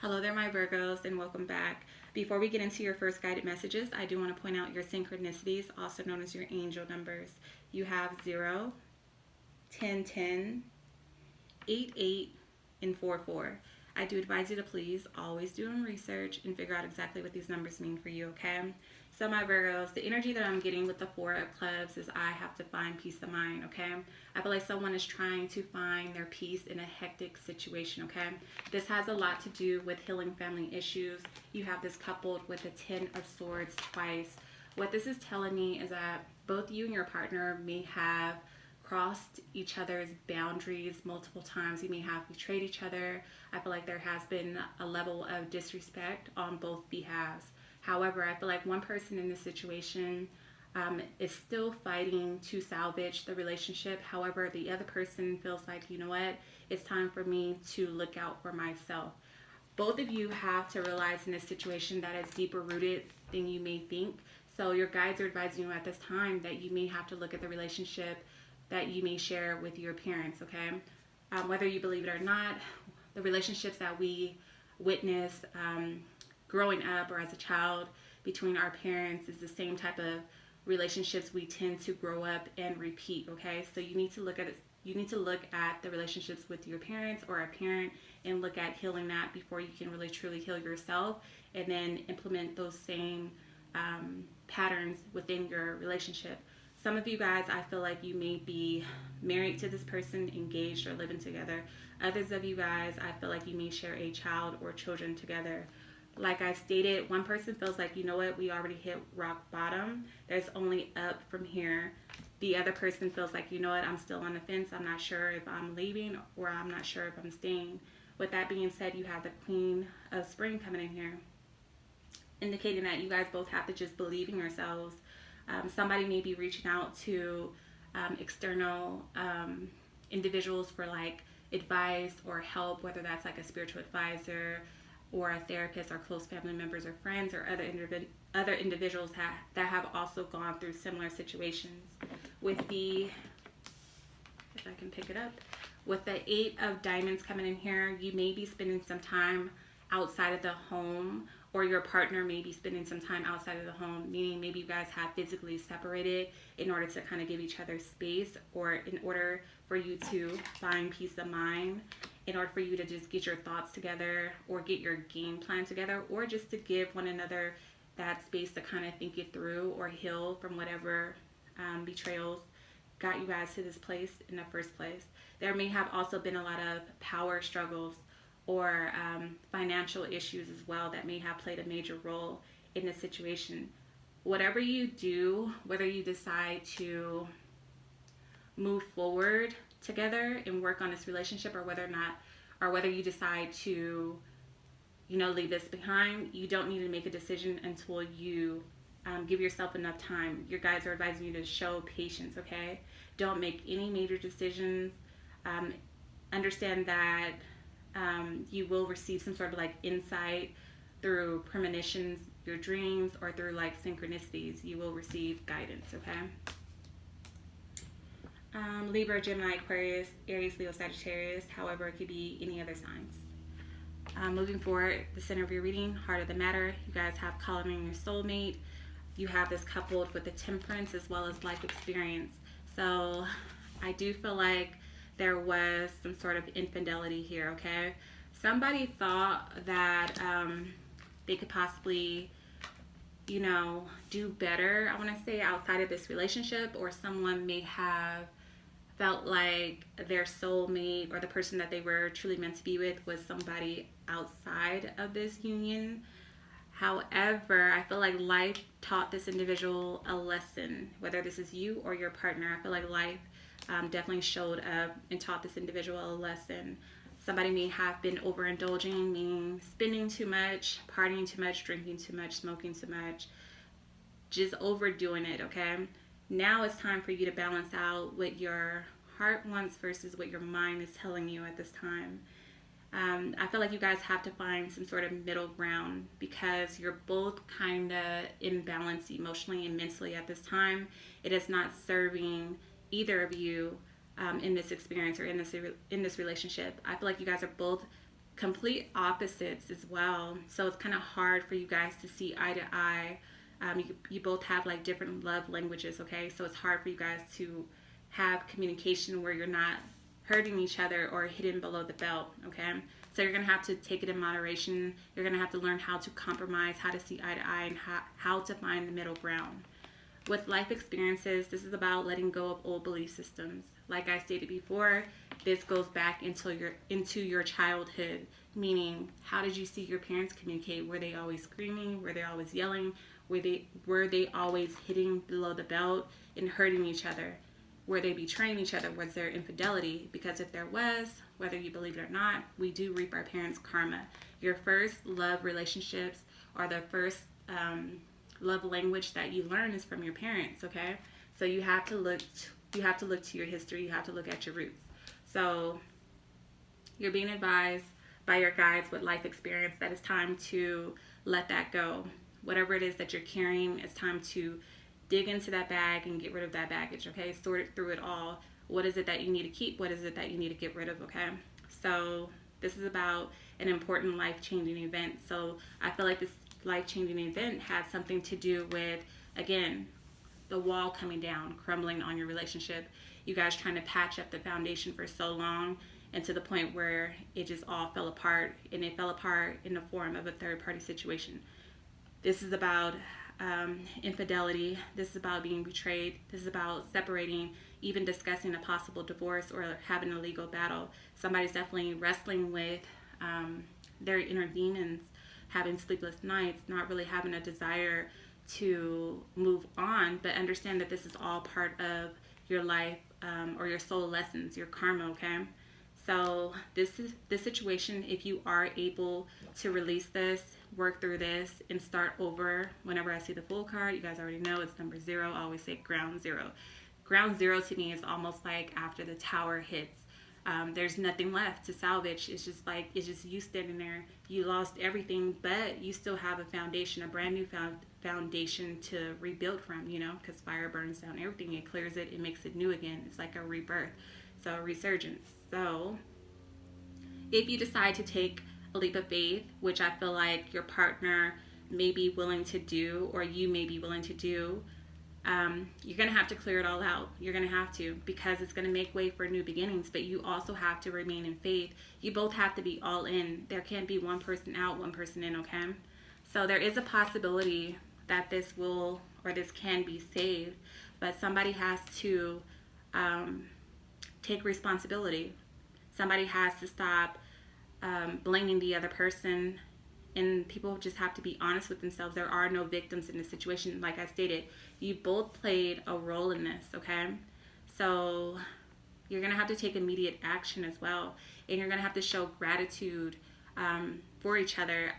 Hello there, my Virgos, and welcome back. Before we get into your first guided messages, I do want to point out your synchronicities, also known as your angel numbers. You have 0, 10, 10, 8, 8, and 4, 4. I do advise you to please always do some research and figure out exactly what these numbers mean for you, okay? So my Virgos, the energy that I'm getting with the 4 of clubs is I have to find peace of mind, okay? I feel like someone is trying to find their peace in a hectic situation, okay? This has a lot to do with healing family issues. You have this coupled with the 10 of swords twice. What this is telling me is that both you and your partner may have crossed each other's boundaries multiple times. You may have betrayed each other. I feel like there has been a level of disrespect on both behalves. However, I feel like one person in this situation is still fighting to salvage the relationship. However, the other person feels like, you know what, it's time for me to look out for myself. Both of you have to realize in this situation that it's deeper rooted than you may think. So your guides are advising you at this time that you may have to look at the relationship that you may share with your parents, okay? Whether you believe it or not, the relationships that we witness growing up or as a child between our parents is the same type of relationships we tend to grow up and repeat, okay? So you need to look at it. You need to look at the relationships with your parents or a parent and look at healing that before you can really truly heal yourself, and then implement those same patterns within your relationship. Some of you guys, I feel like you may be married to this person, engaged, or living together. Others of you guys, I feel like you may share a child or children together. Like I stated, one person feels like, you know what, we already hit rock bottom. There's only up from here. The other person feels like, you know what, I'm still on the fence. I'm not sure if I'm leaving or I'm not sure if I'm staying. With that being said, you have the Queen of Spring coming in here, indicating that you guys both have to just believe in yourselves. Somebody may be reaching out to external individuals for like advice or help, whether that's like a spiritual advisor or a therapist or close family members or friends or other individuals that have also gone through similar situations. With the, if I can pick it up, with the 8 of Diamonds coming in here, you may be spending some time outside of the home, or your partner may be spending some time outside of the home, meaning maybe you guys have physically separated in order to kind of give each other space, or in order for you to find peace of mind, in order for you to just get your thoughts together or get your game plan together, or just to give one another that space to kind of think it through or heal from whatever betrayals got you guys to this place in the first place. There may have also been a lot of power struggles or financial issues as well that may have played a major role in this situation. Whatever you do, whether you decide to move forward together and work on this relationship, or whether you decide to, you know, leave this behind, you don't need to make a decision until you give yourself enough time. Your guides are advising you to show patience, okay? Don't make any major decisions. Understand that you will receive some sort of like insight through premonitions, your dreams, or through like synchronicities. You will receive guidance, okay? Libra, Gemini, Aquarius, Aries, Leo, Sagittarius. However, it could be any other signs. Moving forward, the center of your reading, heart of the matter. You guys have calling in your soulmate. You have this coupled with the Temperance as well as life experience. So I do feel like there was some sort of infidelity here, okay? Somebody thought that they could possibly, you know, do better, I want to say, outside of this relationship, or someone may have felt like their soulmate or the person that they were truly meant to be with was somebody outside of this union. However, I feel like life taught this individual a lesson, whether this is you or your partner. I feel like life definitely showed up and taught this individual a lesson. Somebody may have been overindulging, meaning spending too much, partying too much, drinking too much, smoking too much, just overdoing it, okay? Now it's time for you to balance out what your heart wants versus what your mind is telling you at this time. I feel like you guys have to find some sort of middle ground, because you're both kind of imbalanced emotionally and mentally at this time. It is not serving either of you in this experience or in this relationship. I feel like you guys are both complete opposites as well. So it's kind of hard for you guys to see eye to eye. You both have like different love languages, okay? So it's hard for you guys to have communication where you're not hurting each other or hidden below the belt, okay? So you're going to have to take it in moderation. You're going to have to learn how to compromise, how to see eye to eye, and how to find the middle ground. With life experiences, this is about letting go of old belief systems. Like I stated before, this goes back into your childhood, meaning how did you see your parents communicate? Were they always screaming? Were they always yelling? Were they always hitting below the belt and hurting each other? Were they betraying each other? Was there infidelity? Because if there was, whether you believe it or not, we do reap our parents' karma. Your first love relationships are the first love language that you learn is from your parents, okay? So you have to look to your history. You have to look at your roots. So you're being advised by your guides with life experience that it's time to let that go. Whatever it is that you're carrying, it's time to dig into that bag and get rid of that baggage, okay? Sort it through it all. What is it that you need to keep? What is it that you need to get rid of, okay? So this is about an important life-changing event. So I feel like this life-changing event has something to do with, again, the wall coming down, crumbling on your relationship. You guys trying to patch up the foundation for so long, and to the point where it just all fell apart, and it fell apart in the form of a third-party situation. This is about infidelity. This is about being betrayed. This is about separating, even discussing a possible divorce or having a legal battle. Somebody's definitely wrestling with their inner demons, having sleepless nights, not really having a desire to move on, but understand that this is all part of your life or your soul lessons, your karma, okay? So this situation, if you are able to release this, work through this, and start over, whenever I see the Fool card, you guys already know it's number 0. I always say ground zero. Ground zero to me is almost like after the tower hits. There's nothing left to salvage. It's just you standing there. You lost everything, but you still have a foundation, a brand new foundation to rebuild from, you know, because fire burns down everything. It clears it. It makes it new again. It's like a rebirth. So a resurgence. So if you decide to take a leap of faith, which I feel like your partner may be willing to do, or you may be willing to do, you're going to have to clear it all out. You're going to have to, because it's going to make way for new beginnings, but you also have to remain in faith. You both have to be all in. There can't be one person out, one person in, okay? So there is a possibility that this will, or this can be saved, but somebody has to take responsibility. Somebody has to stop blaming the other person, and people just have to be honest with themselves. There are no victims in this situation. Like I stated, you both played a role in this, okay? So you're going to have to take immediate action as well, and you're going to have to show gratitude for each other.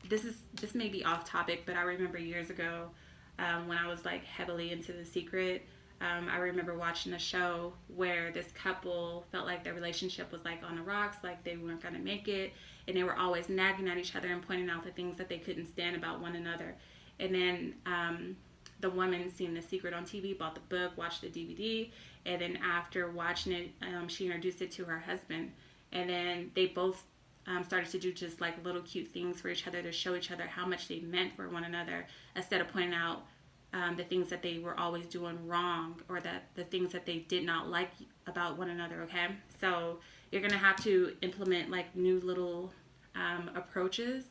This may be off topic, but I remember years ago when I was like heavily into The Secret, I remember watching a show where this couple felt like their relationship was like on the rocks, like they weren't going to make it, and they were always nagging at each other and pointing out the things that they couldn't stand about one another. And then the woman seen The Secret on TV, bought the book, watched the DVD, and then after watching it, she introduced it to her husband, and then they both started to do just like little cute things for each other to show each other how much they meant for one another, instead of pointing out the things that they were always doing wrong, or the things that they did not like about one another, okay? So you're going to have to implement like new little approaches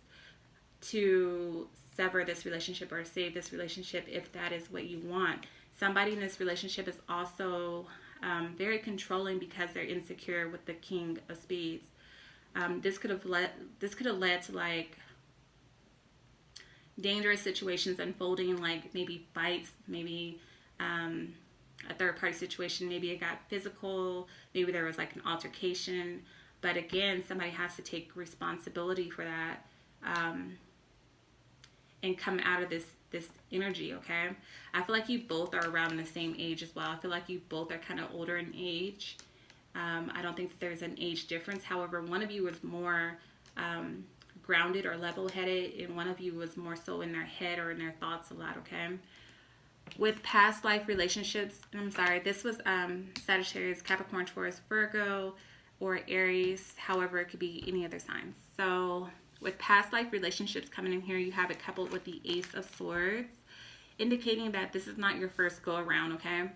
to sever this relationship or save this relationship if that is what you want. Somebody in this relationship is also very controlling because they're insecure with the King of Spades. This could have led to like dangerous situations unfolding, like maybe fights, maybe a third-party situation, maybe it got physical, maybe there was like an altercation. But again, somebody has to take responsibility for that and come out of this energy, okay? I feel like you both are around the same age as well. I feel like you both are kind of older in age. I don't think that there's an age difference. However, one of you is more grounded or level-headed, and one of you was more so in their head or in their thoughts a lot, okay? With past life relationships, I'm sorry, this was Sagittarius, Capricorn, Taurus, Virgo, or Aries. However, it could be any other signs. So with past life relationships coming in here, you have it coupled with the Ace of Swords, indicating that this is not your first go around, okay?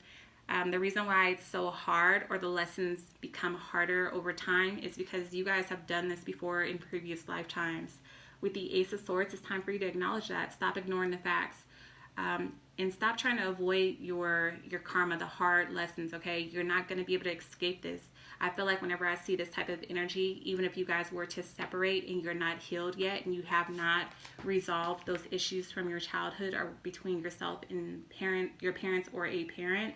The reason why it's so hard, or the lessons become harder over time, is because you guys have done this before in previous lifetimes. With the Ace of Swords, it's time for you to acknowledge that. Stop ignoring the facts. And stop trying to avoid your karma, the hard lessons, okay? You're not going to be able to escape this. I feel like whenever I see this type of energy, even if you guys were to separate and you're not healed yet and you have not resolved those issues from your childhood or between yourself and your parents or a parent,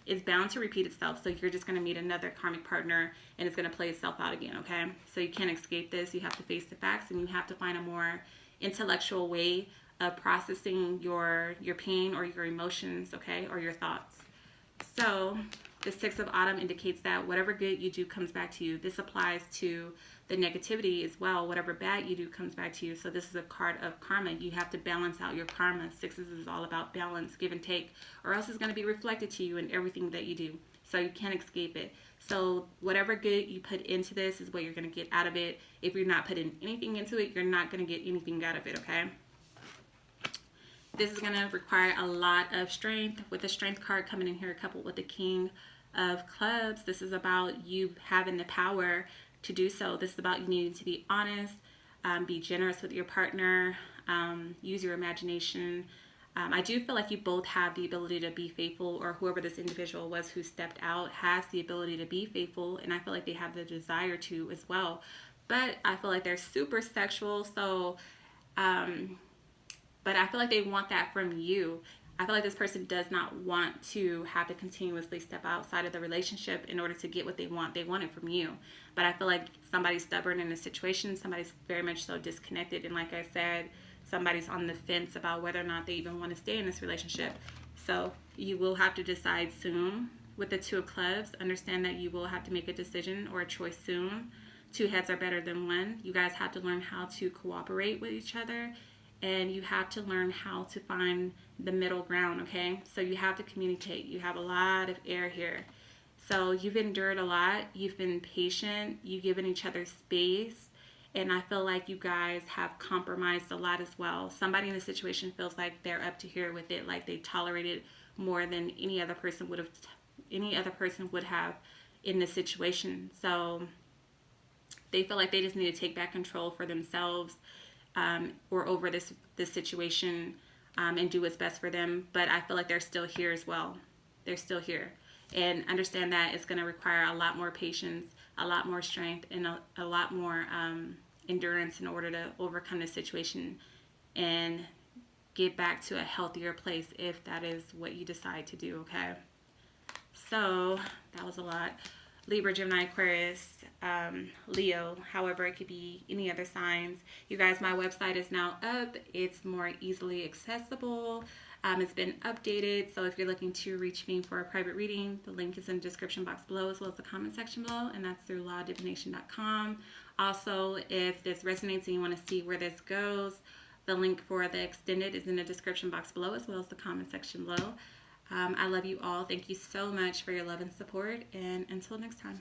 it's bound to repeat itself. So you're just going to meet another karmic partner and it's going to play itself out again, okay? So you can't escape this. You have to face the facts, and you have to find a more intellectual way of processing your pain or your emotions, okay, or your thoughts. So the Six of Autumn indicates that whatever good you do comes back to you. This applies to the negativity as well. Whatever bad you do comes back to you. So this is a card of karma. You have to balance out your karma. Sixes is all about balance, give and take, or else it's going to be reflected to you in everything that you do. So you can't escape it. So whatever good you put into this is what you're going to get out of it. If you're not putting anything into it, you're not going to get anything out of it, okay? This is going to require a lot of strength. With the Strength card coming in here coupled with the King of Clubs, this is about you having the power to do so. This is about you needing to be honest, be generous with your partner, use your imagination. I do feel like you both have the ability to be faithful, or whoever this individual was who stepped out has the ability to be faithful, and I feel like they have the desire to as well. But I feel like they're super sexual, so but I feel like they want that from you. I feel like this person does not want to have to continuously step outside of the relationship in order to get what they want. They want it from you. But I feel like somebody's stubborn in a situation. Somebody's very much so disconnected. And like I said, somebody's on the fence about whether or not they even want to stay in this relationship. So you will have to decide soon. With the Two of Clubs, understand that you will have to make a decision or a choice soon. Two heads are better than one. You guys have to learn how to cooperate with each other. And you have to learn how to find the middle ground, okay? So you have to communicate. You have a lot of air here. So you've endured a lot. You've been patient. You've given each other space. And I feel like you guys have compromised a lot as well. Somebody in the situation feels like they're up to here with it, like they tolerated more than any other person would have in this situation. So they feel like they just need to take back control for themselves. Or over this situation, and do what's best for them. But I feel like they're still here as well. They're still here. And understand that it's going to require a lot more patience, a lot more strength, and a lot more endurance in order to overcome this situation and get back to a healthier place if that is what you decide to do, okay? So that was a lot. Libra, Gemini, Aquarius, Leo, however, it could be any other signs. You guys, my website is now up. It's more easily accessible. It's been updated. So if you're looking to reach me for a private reading, the link is in the description box below as well as the comment section below, and that's through lawdivination.com. Also, if this resonates and you want to see where this goes, the link for the extended is in the description box below as well as the comment section below. I love you all. Thank you so much for your love and support, and until next time.